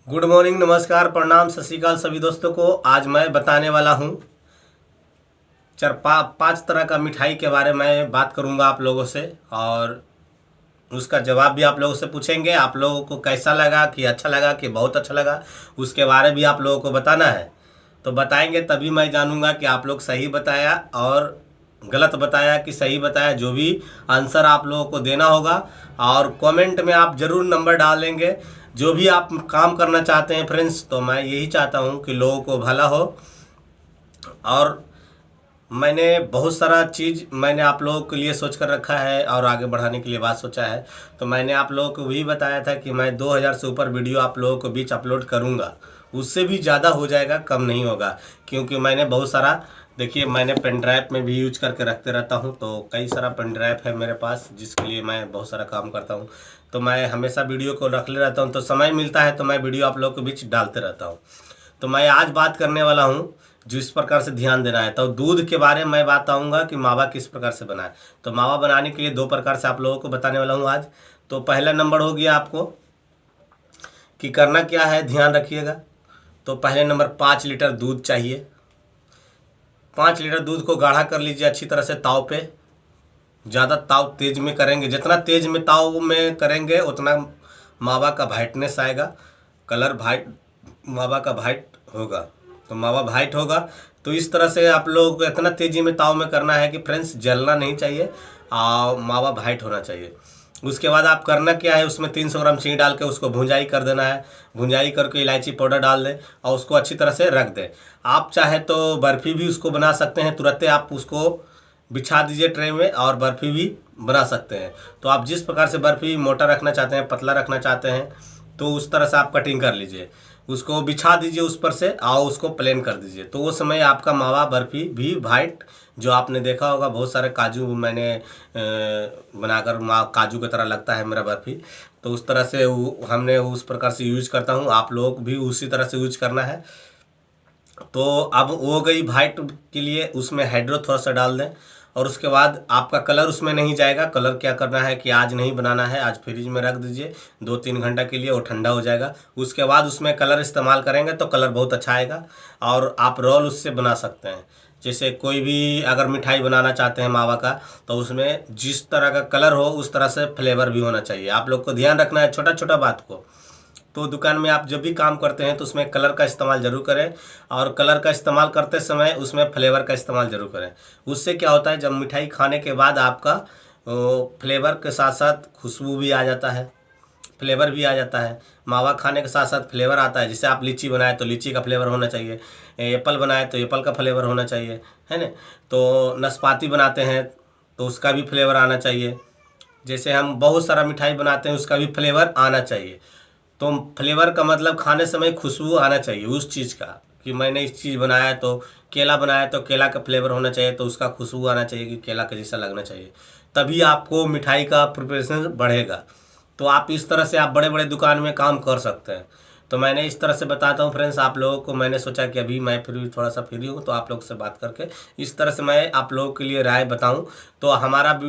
Good morning, नमस्कार, प्रणाम, सत श्री अकाल सभी दोस्तों को। आज मैं बताने वाला हूँ पांच तरह का मिठाई के बारे में बात करूँगा आप लोगों से, और उसका जवाब भी आप लोगों से पूछेंगे। आप लोगों को कैसा लगा, कि अच्छा लगा कि बहुत अच्छा लगा, उसके बारे भी आप लोगों को बताना है। तो बताएंगे तभी मैं जानूंगा कि आप लोग सही बताया और गलत बताया कि सही बताया। जो भी आंसर आप लोगों को देना होगा, और कमेंट में आप ज़रूर नंबर डाल देंगे जो भी आप काम करना चाहते हैं फ्रेंड्स। तो मैं यही चाहता हूँ कि लोगों को भला हो, और मैंने बहुत सारा चीज़ मैंने आप लोगों के लिए सोच कर रखा है और आगे बढ़ाने के लिए बात सोचा है। तो मैंने आप लोगों को भी बताया था कि मैं 2000 से ऊपर वीडियो आप लोगों को बीच अपलोड करूँगा। उससे भी ज़्यादा हो जाएगा, कम नहीं होगा, क्योंकि मैंने बहुत सारा, देखिए, मैंने पेन ड्राइव में भी यूज करके रखते रहता हूँ। तो कई सारा पेन ड्राइव है मेरे पास, जिसके लिए मैं बहुत सारा काम करता हूँ। तो मैं हमेशा वीडियो को रख ले रहता हूँ, तो समय मिलता है तो मैं वीडियो आप लोगों के बीच डालते रहता हूँ। तो मैं आज बात करने वाला हूँ जिस प्रकार से ध्यान देना है। तो दूध के बारे में मैं बताऊंगा कि मावा किस प्रकार से बनाए। तो मावा बनाने के लिए दो प्रकार से आप लोगों को बताने वाला हूँ आज। तो पहला नंबर हो गया आपको कि करना क्या है, ध्यान रखिएगा। तो पहले नंबर 5 लीटर दूध चाहिए। 5 लीटर दूध को गाढ़ा कर लीजिए अच्छी तरह से ताव पे। ज़्यादा ताव तेज में करेंगे, जितना तेज में ताव में करेंगे उतना मावा का वाइटनेस आएगा, कलर वाइट, मावा का वाइट होगा। तो मावा वाइट होगा। तो इस तरह से आप लोग को इतना तेज़ी में ताव में करना है कि फ्रेंड्स जलना नहीं चाहिए और मावा वाइट होना चाहिए। उसके बाद आप करना क्या है, उसमें 300 ग्राम चीनी डाल के उसको भुंजाई कर देना है। भुंजाई करके इलायची पाउडर डाल दें और उसको अच्छी तरह से रख दें। आप चाहे तो बर्फ़ी भी उसको बना सकते हैं, तुरंत आप उसको बिछा दीजिए ट्रे में, और बर्फ़ी भी बना सकते हैं। तो आप जिस प्रकार से बर्फ़ी मोटा रखना चाहते हैं, पतला रखना चाहते हैं, तो उस तरह से आप कटिंग कर लीजिए, उसको बिछा दीजिए उस पर से, और उसको प्लेन कर दीजिए। तो वो समय आपका मावा बर्फ़ी भी वाइट, जो आपने देखा होगा बहुत सारे काजू मैंने बनाकर काजू की तरह लगता है मेरा बर्फ़ी। तो उस तरह से हमने उस प्रकार से यूज करता हूँ, आप लोग भी उसी तरह से यूज करना है। तो अब वो गई वाइट के लिए, उसमें हाइड्रो थोड़ा सा डाल दें, और उसके बाद आपका कलर उसमें नहीं जाएगा। कलर क्या करना है कि आज नहीं बनाना है, आज फ्रिज में रख दीजिए 2-3 घंटा के लिए, वो ठंडा हो जाएगा। उसके बाद उसमें कलर इस्तेमाल करेंगे तो कलर बहुत अच्छा आएगा, और आप रोल उससे बना सकते हैं। जैसे कोई भी अगर मिठाई बनाना चाहते हैं मावा का, तो उसमें जिस तरह का कलर हो उस तरह से फ्लेवर भी होना चाहिए। आप लोग को ध्यान रखना है छोटा छोटा बात को। तो दुकान में आप जब भी काम करते हैं तो उसमें कलर का इस्तेमाल ज़रूर करें, और कलर का इस्तेमाल करते समय उसमें फ्लेवर का इस्तेमाल ज़रूर करें। उससे क्या होता है, जब मिठाई खाने के बाद आपका फ्लेवर के साथ साथ खुशबू भी आ जाता है, फ्लेवर भी आ जाता है। मावा खाने के साथ साथ फ्लेवर आता है। जैसे आप लीची बनाए तो लीची का फ्लेवर होना चाहिए, एप्पल बनाए तो एप्पल का फ्लेवर होना चाहिए, है ना। तो नाशपाती बनाते हैं तो उसका भी फ्लेवर आना चाहिए। जैसे हम बहुत सारा मिठाई बनाते हैं, उसका भी फ्लेवर आना चाहिए। तो फ्लेवर का मतलब खाने समय खुशबू आना चाहिए उस चीज़ का, कि मैंने इस चीज़ बनाया है। तो केला बनाया तो केला का फ्लेवर होना चाहिए, तो उसका खुशबू आना चाहिए कि केला के जैसा लगना चाहिए। तभी आपको मिठाई का प्रिपरेशन बढ़ेगा। तो आप इस तरह से आप बड़े बड़े दुकान में काम कर सकते हैं। तो मैंने इस तरह से बताता हूँ फ्रेंड्स आप लोगों को। मैंने सोचा कि अभी मैं फिर थोड़ा सा फ्री हूँ, तो आप लोग से बात करके इस तरह से मैं आप लोगों के लिए राय बताऊँ। तो हमारा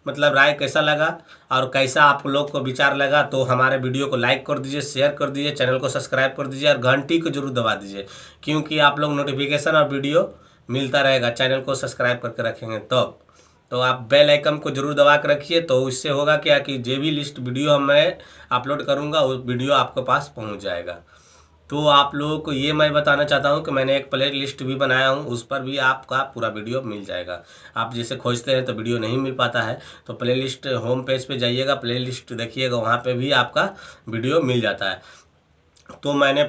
मतलब राय कैसा लगा और कैसा आप लोग को विचार लगा, तो हमारे वीडियो को लाइक कर दीजिए, शेयर कर दीजिए, चैनल को सब्सक्राइब कर दीजिए, और घंटी को जरूर दबा दीजिए, क्योंकि आप लोग नोटिफिकेशन और वीडियो मिलता रहेगा। चैनल को सब्सक्राइब करके रखेंगे तो आप बेल आइकन को जरूर दबा के रखिए। तो इससे होगा क्या कि जो भी लिस्ट वीडियो मैं अपलोड करूँगा वो वीडियो आपके पास पहुँच जाएगा। तो आप लोगों को ये मैं बताना चाहता हूँ कि मैंने एक प्ले लिस्ट भी बनाया हूँ, उस पर भी आपका पूरा वीडियो मिल जाएगा। आप जैसे खोजते हैं तो वीडियो नहीं मिल पाता है, तो प्ले लिस्ट होम पेज पे जाइएगा, प्ले लिस्ट देखिएगा, वहाँ पे भी आपका वीडियो मिल जाता है। तो मैंने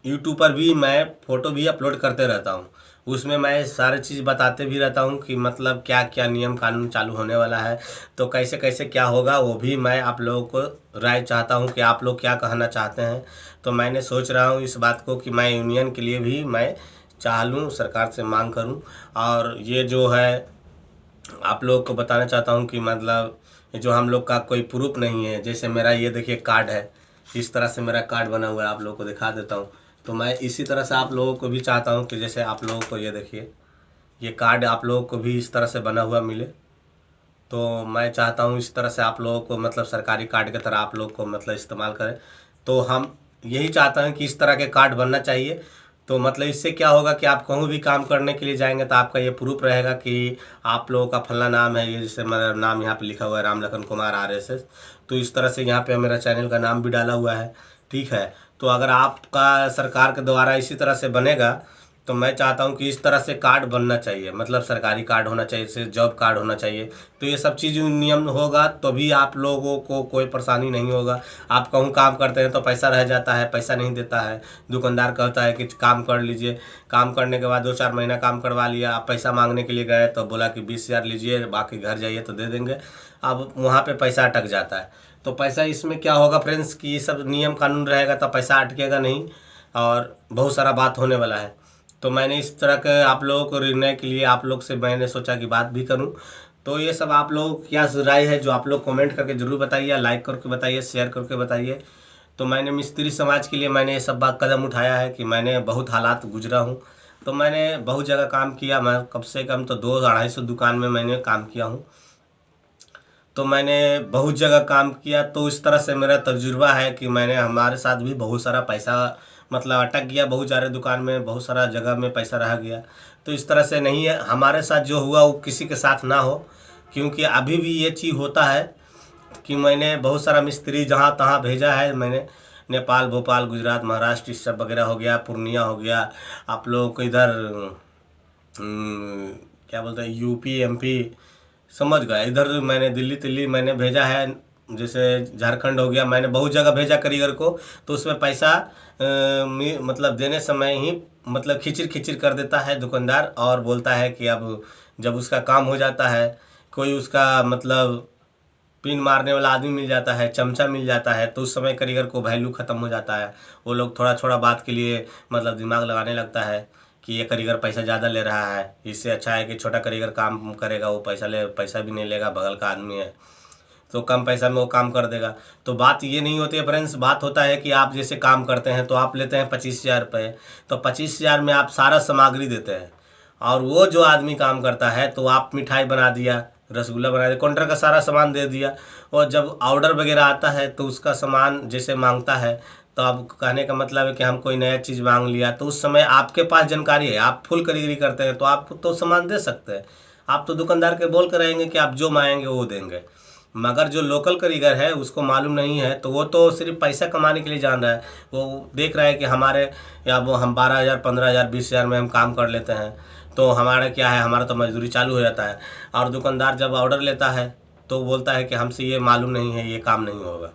यूट्यूब पर भी मैं फ़ोटो भी अपलोड करते रहता हूँ, उसमें मैं सारी चीज़ बताते भी रहता हूँ कि मतलब क्या क्या नियम कानून चालू होने वाला है, तो कैसे कैसे क्या होगा, वो भी मैं आप लोगों को राय चाहता हूँ कि आप लोग क्या कहना चाहते हैं। तो मैंने सोच रहा हूँ इस बात को कि मैं यूनियन के लिए भी मैं चाह लूँ, सरकार से मांग करूँ। और ये जो है आप लोग को बताना चाहता हूँ कि मतलब जो हम लोग का कोई प्रूफ नहीं है। जैसे मेरा ये देखिए कार्ड है, इस तरह से मेरा कार्ड बना हुआ है, आप लोगों को दिखा देता हूँ। तो मैं इसी तरह से आप लोगों को भी चाहता हूँ कि जैसे आप लोगों को ये देखिए, ये कार्ड आप लोगों को भी इस तरह से बना हुआ मिले। तो मैं चाहता हूँ इस तरह से आप लोगों को मतलब सरकारी कार्ड की तरह आप लोग को मतलब इस्तेमाल करें। तो हम यही चाहता हूँ कि इस तरह के कार्ड बनना चाहिए। तो मतलब इससे क्या होगा कि आप कहूँ भी काम करने के लिए जाएंगे तो आपका ये प्रूफ रहेगा कि आप लोगों का फलना नाम है, ये जैसे मेरा नाम यहाँ पे लिखा हुआ है राम लखन कुमार RSS। तो इस तरह से यहाँ पे मेरा चैनल का नाम भी डाला हुआ है, ठीक है। तो अगर आपका सरकार के द्वारा इसी तरह से बनेगा तो मैं चाहता हूँ कि इस तरह से कार्ड बनना चाहिए, मतलब सरकारी कार्ड होना चाहिए, जैसे जॉब कार्ड होना चाहिए। तो ये सब चीज़ नियम होगा तो भी आप लोगों को कोई परेशानी नहीं होगा। आप कहूँ काम करते हैं तो पैसा रह जाता है, पैसा नहीं देता है, दुकानदार कहता है कि काम कर लीजिए, काम करने के बाद 2-4 महीना काम करवा लिया, आप पैसा मांगने के लिए गए तो बोला कि 20,000 लीजिए, बाकी घर जाइए तो दे देंगे। अब वहाँ पे पैसा अटक जाता है। तो पैसा इसमें क्या होगा फ्रेंड्स कि ये सब नियम कानून रहेगा तो पैसा अटकेगा नहीं और बहुत सारा बात होने वाला है। तो मैंने इस तरह के आप लोगों को निर्णय के लिए आप लोग से मैंने सोचा कि बात भी करूं। तो ये सब आप लोगों की क्या राय है जो आप लोग कमेंट करके ज़रूर बताइए, लाइक करके बताइए, शेयर करके बताइए। तो मैंने मिस्त्री समाज के लिए मैंने ये सब बात कदम उठाया है कि मैंने बहुत हालात गुजरा हूँ। तो मैंने बहुत जगह काम किया, मैं कम से कम तो 200-250 दुकान में मैंने काम किया हूँ। तो मैंने बहुत जगह काम किया। तो इस तरह से मेरा तजुर्बा है कि मैंने हमारे साथ भी बहुत सारा पैसा मतलब अटक गया, बहुत सारे दुकान में बहुत सारा जगह में पैसा रह गया। तो इस तरह से नहीं है, हमारे साथ जो हुआ वो किसी के साथ ना हो, क्योंकि अभी भी ये चीज़ होता है कि मैंने बहुत सारा मिस्त्री जहाँ तहाँ भेजा है। मैंने नेपाल, भोपाल, गुजरात, महाराष्ट्र इस सब वगैरह हो गया, पूर्णिया हो गया, आप लोगों को इधर क्या बोलते हैं यूपी MP समझ गए, इधर मैंने दिल्ली मैंने भेजा है, जैसे झारखंड हो गया, मैंने बहुत जगह भेजा कारीगर को। तो उसमें पैसा मतलब देने समय ही मतलब खिचर खिचर कर देता है दुकानदार और बोलता है कि अब जब उसका काम हो जाता है, कोई उसका मतलब पिन मारने वाला आदमी मिल जाता है, चमचा मिल जाता है, तो उस समय कारीगर को वैल्यू ख़त्म हो जाता है। वो लोग थोड़ा थोड़ा बात के लिए मतलब दिमाग लगाने लगता है कि ये कारीगर पैसा ज़्यादा ले रहा है, इससे अच्छा है कि छोटा कारीगर काम करेगा, वो पैसा भी नहीं लेगा, बगल का आदमी है तो कम पैसा में वो काम कर देगा। तो बात ये नहीं होती है फ्रेंड्स, बात होता है कि आप जैसे काम करते हैं तो आप लेते हैं 25,000 रुपये, तो 25,000 में आप सारा सामग्री देते हैं और वो जो आदमी काम करता है तो आप मिठाई बना दिया, रसगुल्ला बना दिया, काउंटर का सारा सामान दे दिया। और जब ऑर्डर वगैरह आता है तो उसका सामान जैसे मांगता है, तो अब कहने का मतलब है कि हम कोई नया चीज़ मांग लिया, तो उस समय आपके पास जानकारी है, आप फुल कारीगरी करते हैं तो आप तो सामान दे सकते हैं। आप तो दुकानदार के बोल कर रहेंगे कि आप जो मांगेंगे वो देंगे। मगर जो लोकल कारीगर है उसको मालूम नहीं है, तो वो तो सिर्फ पैसा कमाने के लिए जान रहा है। वो देख रहा है कि हमारे या वो हम 12,000, 15,000, 20,000 में हम काम कर लेते हैं, तो हमारा क्या है, हमारा तो मजदूरी चालू हो जाता है। और दुकानदार जब ऑर्डर लेता है तो बोलता है कि हमसे ये मालूम नहीं है, ये काम नहीं होगा,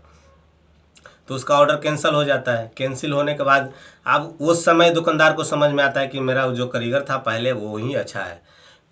तो उसका ऑर्डर कैंसिल हो जाता है। कैंसिल होने के बाद अब उस समय दुकानदार को समझ में आता है कि मेरा जो कारीगर था पहले वो ही अच्छा है।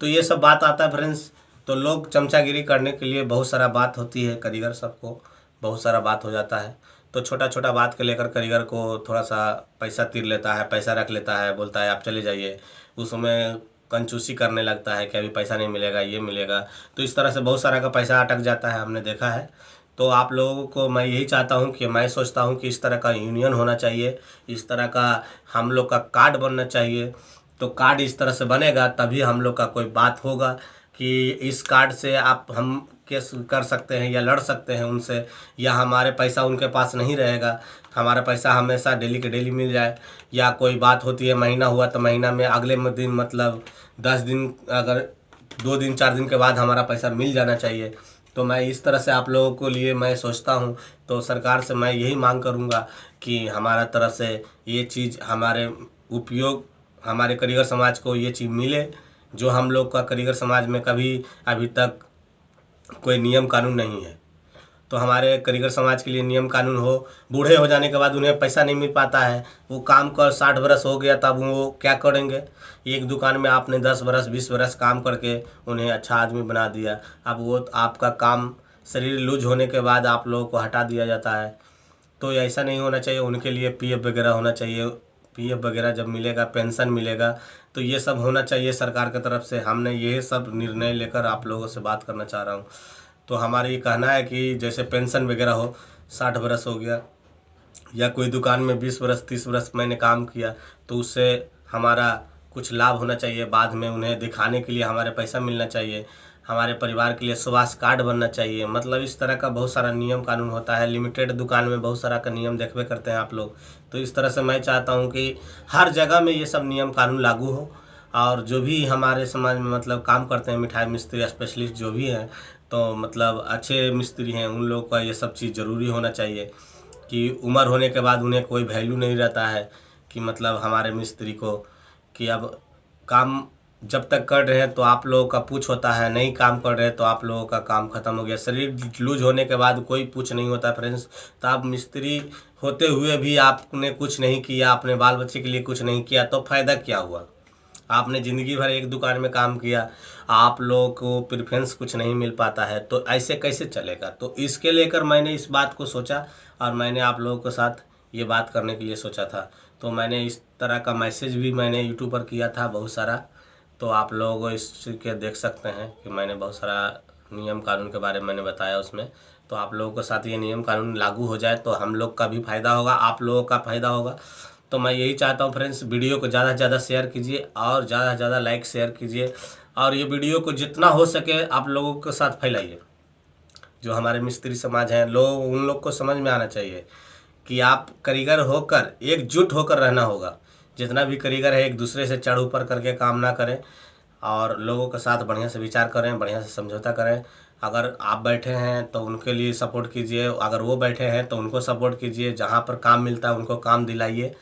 तो ये सब बात आता है फ्रेंड्स। तो लोग चमचागिरी करने के लिए बहुत सारा बात होती है, कारीगर सबको बहुत सारा बात हो जाता है। तो छोटा छोटा बात के लेकर कारीगर को थोड़ा सा पैसा तीर लेता है, पैसा रख लेता है, बोलता है आप चले जाइए। उसमें कंजूसी करने लगता है कि अभी पैसा नहीं मिलेगा, ये मिलेगा। तो इस तरह से बहुत सारा का पैसा अटक जाता है, हमने देखा है। तो आप लोगों को मैं यही चाहता हूँ कि मैं सोचता हूँ कि इस तरह का यूनियन होना चाहिए, इस तरह का हम लोग का कार्ड बनना चाहिए। तो कार्ड इस तरह से बनेगा तभी हम लोग का कोई बात होगा कि इस कार्ड से आप हम केस कर सकते हैं या लड़ सकते हैं उनसे, या हमारे पैसा उनके पास नहीं रहेगा, हमारा पैसा हमेशा डेली के डेली मिल जाए। या कोई बात होती है महीना हुआ तो महीना में अगले दिन मतलब 10 दिन, अगर 2 दिन 4 दिन के बाद हमारा पैसा मिल जाना चाहिए। तो मैं इस तरह से आप लोगों को लिए मैं सोचता हूँ। तो सरकार से मैं यही मांग करूँगा कि हमारा तरफ से ये चीज़ हमारे उपयोग, हमारे कारीगर समाज को ये चीज़ मिले जो हम लोग का कारीगर समाज में कभी अभी तक कोई नियम कानून नहीं है। तो हमारे कारीगर समाज के लिए नियम कानून हो। बूढ़े हो जाने के बाद उन्हें पैसा नहीं मिल पाता है, वो काम कर 60 बरस हो गया तब वो क्या करेंगे। एक दुकान में आपने 10 बरस 20 बरस काम करके उन्हें अच्छा आदमी बना दिया, अब वो आपका काम शरीर लूज होने के बाद आप लोगों को हटा दिया जाता है। तो ऐसा नहीं होना चाहिए, उनके लिए PF वगैरह होना चाहिए। PF वगैरह जब मिलेगा, पेंशन मिलेगा, तो ये सब होना चाहिए सरकार की तरफ से। हमने ये सब निर्णय लेकर आप लोगों से बात करना चाह रहा हूँ। तो हमारा ये कहना है कि जैसे पेंशन वगैरह हो, 60 बरस हो गया या कोई दुकान में 20 बरस 30 बरस मैंने काम किया, तो उससे हमारा कुछ लाभ होना चाहिए, बाद में उन्हें दिखाने के लिए हमारे पैसा मिलना चाहिए। हमारे परिवार के लिए स्वास्थ्य कार्ड बनना चाहिए। मतलब इस तरह का बहुत सारा नियम कानून होता है। लिमिटेड दुकान में बहुत सारा का नियम देखबे करते हैं आप लोग। तो इस तरह से मैं चाहता हूँ कि हर जगह में ये सब नियम कानून लागू हो, और जो भी हमारे समाज में मतलब काम करते हैं, मिठाई मिस्त्री स्पेशलिस्ट जो भी हैं, तो मतलब अच्छे मिस्त्री हैं, उन लोगों का ये सब चीज़ ज़रूरी होना चाहिए कि उम्र होने के बाद उन्हें कोई वैल्यू नहीं रहता है कि मतलब हमारे मिस्त्री को कि अब काम जब तक कर रहे हैं तो आप लोगों का पूछ होता है, नहीं काम कर रहे हैं तो आप लोगों का काम ख़त्म हो गया। शरीर लूज होने के बाद कोई पूछ नहीं होता फ्रेंड्स। तो आप मिस्त्री होते हुए भी आपने कुछ नहीं किया, अपने बाल बच्चे के लिए कुछ नहीं किया, तो फ़ायदा क्या हुआ? आपने ज़िंदगी भर एक दुकान में काम किया, आप लोगों को प्रेफरेंस कुछ नहीं मिल पाता है, तो ऐसे कैसे चलेगा? तो इसके लेकर मैंने इस बात को सोचा और मैंने आप लोगों के साथ ये बात करने के लिए सोचा था। तो मैंने इस तरह का मैसेज भी मैंने यूट्यूब पर किया था बहुत सारा, तो आप लोग इसके देख सकते हैं कि मैंने बहुत सारा नियम कानून के बारे में मैंने बताया उसमें। तो आप लोगों के साथ ये नियम कानून लागू हो जाए तो हम लोग का भी फ़ायदा होगा, आप लोगों का फ़ायदा होगा। तो मैं यही चाहता हूँ फ्रेंड्स, वीडियो को ज़्यादा से ज़्यादा शेयर कीजिए और ज़्यादा से ज़्यादा लाइक शेयर कीजिए, और ये वीडियो को जितना हो सके आप लोगों के साथ फैलाइए। जो हमारे मिस्त्री समाज हैं लोग, उन लोग को समझ में आना चाहिए कि आप कारीगर होकर एकजुट होकर रहना होगा। जितना भी कारीगर है एक दूसरे से चढ़ ऊपर करके काम ना करें, और लोगों के साथ बढ़िया से विचार करें, बढ़िया से समझौता करें। अगर आप बैठे हैं तो उनके लिए सपोर्ट कीजिए, अगर वो बैठे हैं तो उनको सपोर्ट कीजिए। जहाँ पर काम मिलता है उनको काम दिलाइए,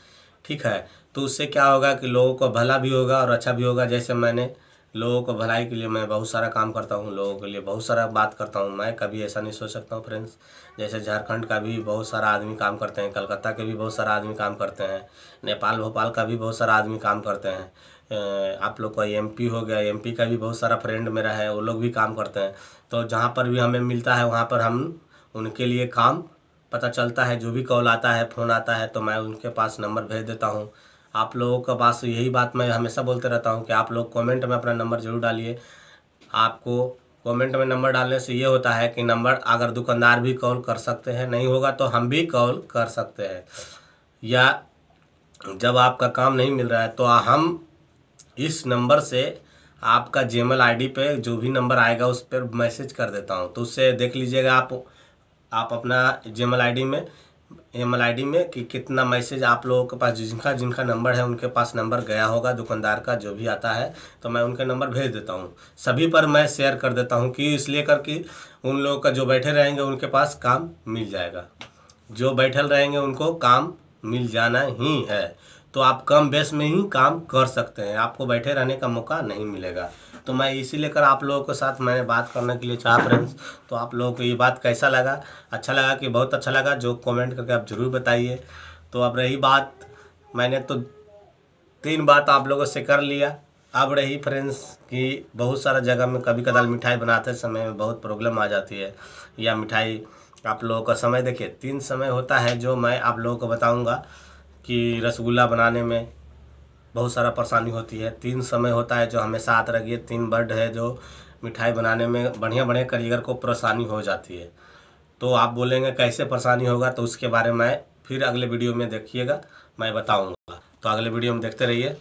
ठीक है? तो उससे क्या होगा कि लोगों को भला भी होगा और अच्छा भी होगा। जैसे मैंने लोगों को भलाई के लिए मैं बहुत सारा काम करता हूँ, लोगों के लिए बहुत सारा बात करता हूँ। मैं कभी ऐसा नहीं सोच सकता हूँ फ्रेंड्स। जैसे झारखंड का भी बहुत सारा आदमी काम करते हैं, कलकत्ता के भी बहुत सारा आदमी काम करते हैं, नेपाल भोपाल का भी बहुत सारा आदमी काम करते हैं। आप लोग का एमपी हो गया, एमपी का भी बहुत सारा फ्रेंड मेरा है, वो लोग भी काम करते हैं। तो जहाँ पर भी हमें मिलता है वहाँ पर हम उनके लिए काम पता चलता है। जो भी कॉल आता है, फ़ोन आता है, तो मैं उनके पास नंबर भेज देता हूँ। आप लोगों के पास यही बात मैं हमेशा बोलते रहता हूँ कि आप लोग कमेंट में अपना नंबर ज़रूर डालिए। आपको कमेंट में नंबर डालने से ये होता है कि नंबर अगर दुकानदार भी कॉल कर सकते हैं, नहीं होगा तो हम भी कॉल कर सकते हैं। या जब आपका काम नहीं मिल रहा है तो हम इस नंबर से आपका जीमेल आईडी पे जो भी नंबर आएगा उस पर मैसेज कर देता हूँ। तो उससे देख लीजिएगा आप अपना ईमेल आईडी में कि कितना मैसेज आप लोगों के पास, जिनका जिनका नंबर है उनके पास नंबर गया होगा दुकानदार का जो भी आता है, तो मैं उनके नंबर भेज देता हूँ। सभी पर मैं शेयर कर देता हूँ कि इसलिए करके उन लोगों का जो बैठे रहेंगे उनके पास काम मिल जाएगा। जो बैठल रहेंगे उनको काम मिल जाना ही है। तो आप कम बेस में ही काम कर सकते हैं, आपको बैठे रहने का मौका नहीं मिलेगा। तो मैं इसी लेकर आप लोगों के साथ मैंने बात करने के लिए चाहा फ्रेंड्स। तो आप लोगों को ये बात कैसा लगा? अच्छा लगा कि बहुत अच्छा लगा? जो कमेंट करके आप ज़रूर बताइए। तो अब रही बात, मैंने तो 3 बात आप लोगों से कर लिया। अब रही फ्रेंड्स कि बहुत सारा जगह में कभी कदाल मिठाई बनाते समय में बहुत प्रॉब्लम आ जाती है, या मिठाई आप लोगों का समय देखिए 3 समय होता है जो मैं आप लोगों को बताऊंगा कि रसगुल्ला बनाने में बहुत सारा परेशानी होती है। 3 समय होता है जो हमेशा आते रहिए, 3 वर्ड है जो मिठाई बनाने में बढ़िया बढ़िया कारीगर को परेशानी हो जाती है। तो आप बोलेंगे कैसे परेशानी होगा, तो उसके बारे में फिर अगले वीडियो में देखिएगा, मैं बताऊंगा। तो अगले वीडियो में देखते रहिए।